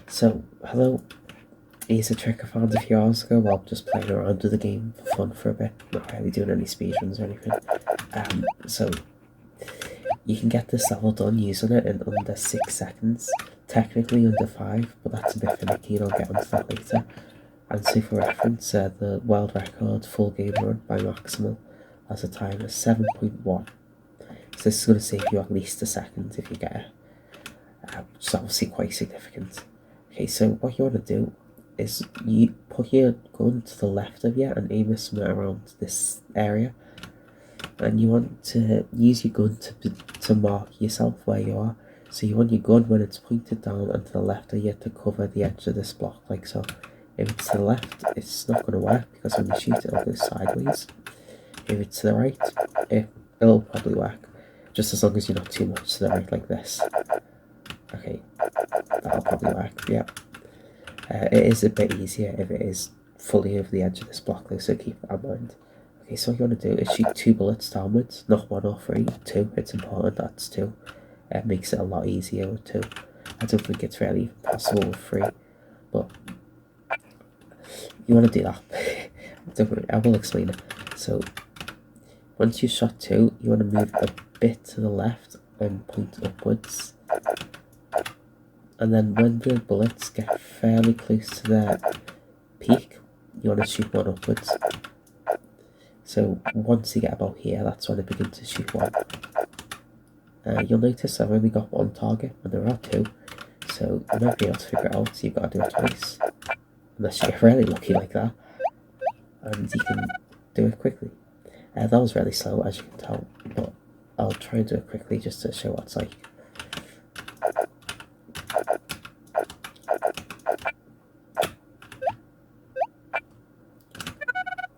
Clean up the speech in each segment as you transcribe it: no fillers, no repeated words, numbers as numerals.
So, hello. Here's a trick I found a few hours ago while just playing around with the game for fun for a bit, not really doing any speedruns or anything. So, you can get this level done using it in under 6 seconds, technically under 5, but that's a bit finicky and I'll get onto that later. And so for reference, the world record full game run by Maximal has a time of 7.1. So this is going to save you at least a second if you get it, which is obviously quite significant. Okay, so what you want to do is you put your gun to the left of you and aim it somewhere around this area, and you want to use your gun to mark yourself where you are. So you want your gun when it's pointed down and to the left of you to cover the edge of this block like so. If it's to the left, it's not going to work because when you shoot it'll go sideways. If it's to the right, it'll probably work, just as long as you're not too much to the right like this. Okay, that'll probably work, yeah. It is a bit easier if it is fully over the edge of this block though, so keep that in mind. Okay, so what you want to do is shoot 2 bullets downwards, not 1 or 3, 2. It's important that's 2. It makes it a lot easier with 2. I don't think it's really possible with 3, but you want to do that. Don't worry, I will explain it. So, once you shot 2, you want to move a bit to the left and point upwards. And then when the bullets get fairly close to their peak, you want to shoot 1 upwards. So once you get about here, that's when it begins to shoot 1. You'll notice I've only got 1 target, and there are 2. So you might be able to figure it out, so you've got to do it twice. Unless you're really lucky like that. And you can do it quickly. That was really slow, as you can tell, but I'll try and do it quickly just to show what it's like.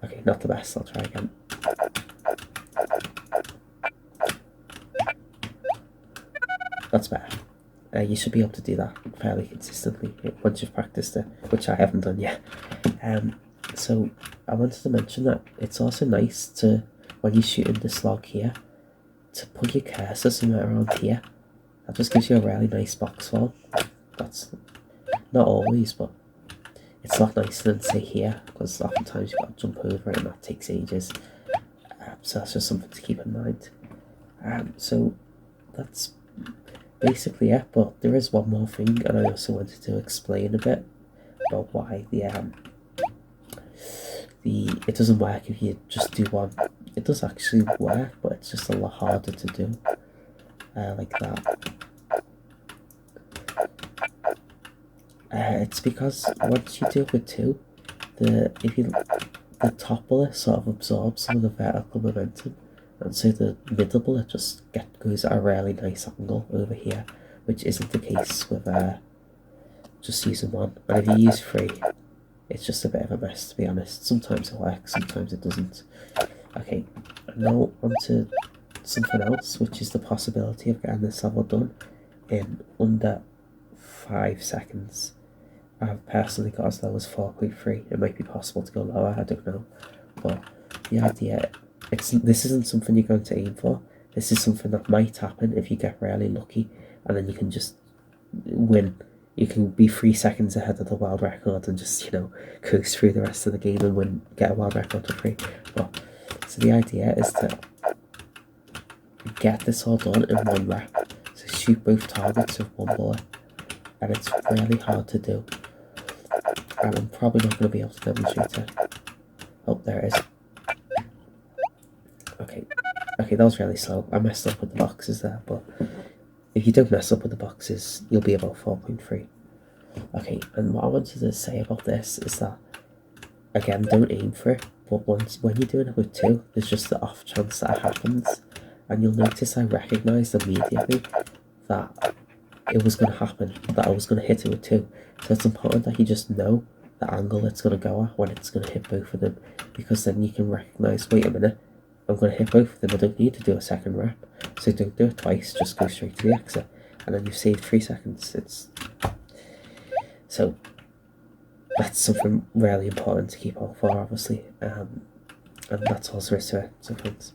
Okay, not the best, I'll try again. That's better. You should be able to do that fairly consistently once you've practiced it, which I haven't done yet. So I wanted to mention that it's also nice to, when you're shooting this log here, to put your cursor somewhere around here. That just gives you a really nice box fall. That's not always, but it's a lot nicer than say here, because oftentimes you've got to jump over it and that takes ages. So that's just something to keep in mind. So that's basically it, but there is one more thing, and I also wanted to explain a bit about why it doesn't work if you just do one. It does actually work, but it's just a lot harder to do like that. It's because once you do it with 2, the top bullet sort of absorbs some of the vertical momentum, and so the middle bullet just goes at a really nice angle over here, which isn't the case with just using 1. And if you use 3, it's just a bit of a mess, to be honest. Sometimes it works, sometimes it doesn't. Okay, now on to something else, which is the possibility of getting this level done in under 5 seconds. I've personally got as low as 4.3. It might be possible to go lower, I don't know. But the idea, this isn't something you're going to aim for. This is something that might happen if you get really lucky, and then you can just win. You can be 3 seconds ahead of the world record and just, you know, coast through the rest of the game and get a world record for free. But, so the idea is to get this all done in 1 rep. So shoot both targets with 1 bullet. And it's really hard to do. And I'm probably not going to be able to demonstrate it. Oh, there it is. Okay, that was really slow. I messed up with the boxes there, but if you don't mess up with the boxes, you'll be about 4.3. Okay, and what I wanted to say about this is that, again, don't aim for it, but when you're doing it with 2, there's just the off chance that it happens, and you'll notice I recognised immediately that it was going to happen, that I was going to hit it with 2. So it's important that you just know the angle it's going to go at when it's going to hit both of them, because then you can recognise, wait a minute, I'm going to hit both of them, I don't need to do a second rep. So don't do it twice, just go straight to the exit, and then you've saved 3 seconds. So that's something really important to keep on for, obviously, and that's all there is to it. So thanks.